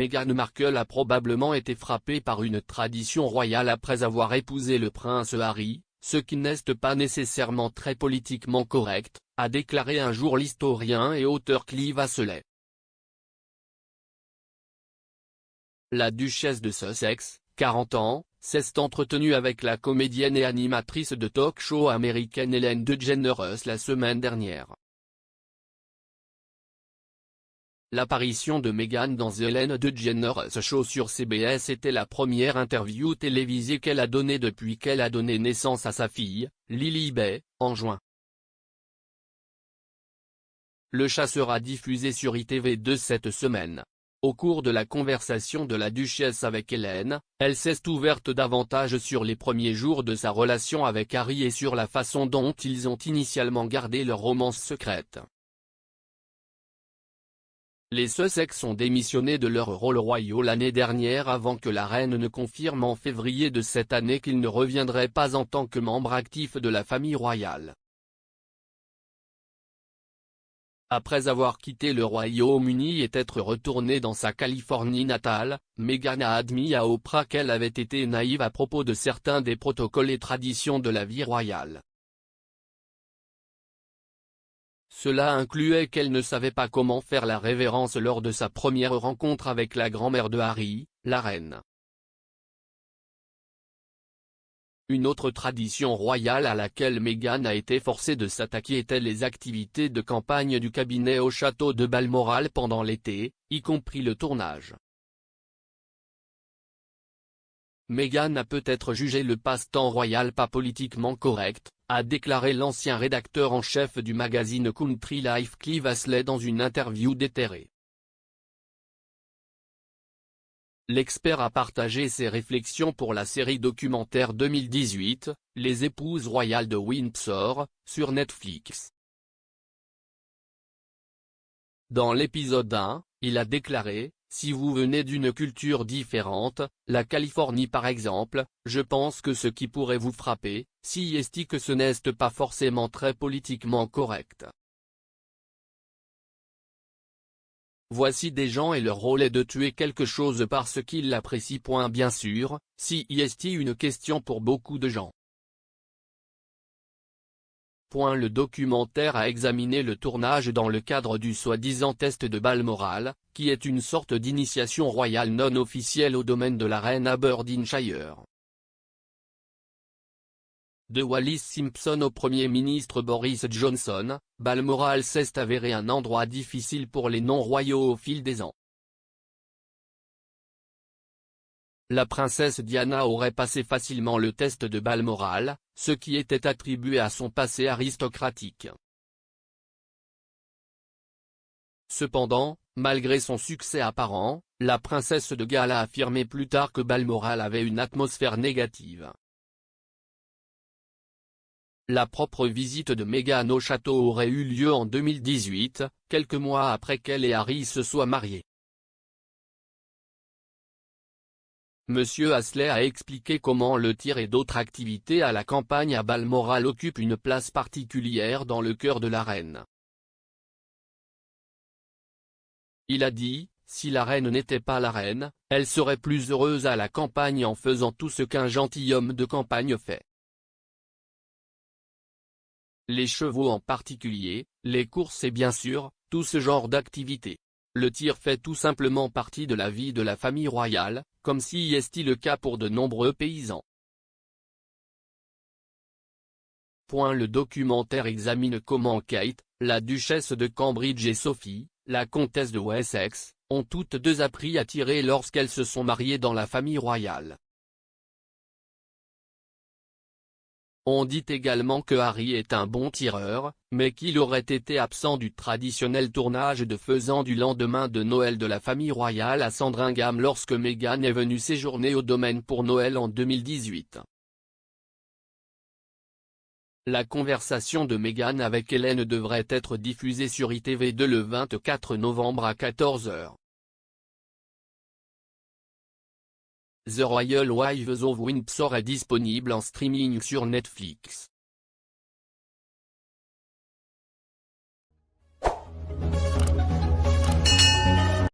Meghan Markle a probablement été frappée par une tradition royale après avoir épousé le prince Harry, ce qui n'est pas nécessairement très politiquement correct, a déclaré un jour l'historien et auteur Clive Asselet. La duchesse de Sussex, 40 ans, s'est entretenue avec la comédienne et animatrice de talk-show américaine Ellen DeGeneres la semaine dernière. L'apparition de Meghan dans The Ellen DeGeneres Show sur CBS était la première interview télévisée qu'elle a donnée depuis qu'elle a donné naissance à sa fille, Lily Bay, en juin. Le chat sera diffusé sur ITV2 cette semaine. Au cours de la conversation de la duchesse avec Ellen, elle s'est ouverte davantage sur les premiers jours de sa relation avec Harry et sur la façon dont ils ont initialement gardé leur romance secrète. Les Sussex ont démissionné de leurs rôles royaux l'année dernière avant que la reine ne confirme en février de cette année qu'ils ne reviendraient pas en tant que membres actifs de la famille royale. Après avoir quitté le Royaume-Uni et être retournée dans sa Californie natale, Meghan a admis à Oprah qu'elle avait été naïve à propos de certains des protocoles et traditions de la vie royale. Cela incluait qu'elle ne savait pas comment faire la révérence lors de sa première rencontre avec la grand-mère de Harry, la reine. Une autre tradition royale à laquelle Meghan a été forcée de s'attaquer était les activités de campagne du cabinet au château de Balmoral pendant l'été, y compris le tournage. Meghan a peut-être jugé le passe-temps royal pas politiquement correct, a déclaré l'ancien rédacteur en chef du magazine Country Life Clive Asselet dans une interview déterrée. L'expert a partagé ses réflexions pour la série documentaire 2018, Les épouses royales de Windsor, sur Netflix. Dans l'épisode 1, il a déclaré: « Si vous venez d'une culture différente, la Californie par exemple, je pense que ce qui pourrait vous frapper, si est que ce n'est pas forcément très politiquement correct. Voici des gens et leur rôle est de tuer quelque chose parce qu'ils l'apprécient. Bien sûr, si est une question pour beaucoup de gens. » Le documentaire a examiné le tournage dans le cadre du soi-disant test de Balmoral, qui est une sorte d'initiation royale non officielle au domaine de la reine Aberdeenshire. De Wallis Simpson au Premier ministre Boris Johnson, Balmoral s'est avéré un endroit difficile pour les non-royaux au fil des ans. La princesse Diana aurait passé facilement le test de Balmoral, ce qui était attribué à son passé aristocratique. Cependant, malgré son succès apparent, la princesse de Galles a affirmé plus tard que Balmoral avait une atmosphère négative. La propre visite de Meghan au château aurait eu lieu en 2018, quelques mois après qu'elle et Harry se soient mariés. Monsieur Asselet a expliqué comment le tir et d'autres activités à la campagne à Balmoral occupent une place particulière dans le cœur de la reine. Il a dit: « Si la reine n'était pas la reine, elle serait plus heureuse à la campagne en faisant tout ce qu'un gentilhomme de campagne fait. Les chevaux en particulier, les courses et bien sûr, tout ce genre d'activités. Le tir fait tout simplement partie de la vie de la famille royale, comme si est le cas pour de nombreux paysans. » Le documentaire examine comment Kate, la duchesse de Cambridge et Sophie, la comtesse de Wessex, ont toutes deux appris à tirer lorsqu'elles se sont mariées dans la famille royale. On dit également que Harry est un bon tireur, mais qu'il aurait été absent du traditionnel tournage de Faisan du lendemain de Noël de la famille royale à Sandringham lorsque Meghan est venue séjourner au domaine pour Noël en 2018. La conversation de Meghan avec Ellen devrait être diffusée sur ITV2 le 24 novembre à 14 h. The Royal Wives of Windsor est disponible en streaming sur Netflix.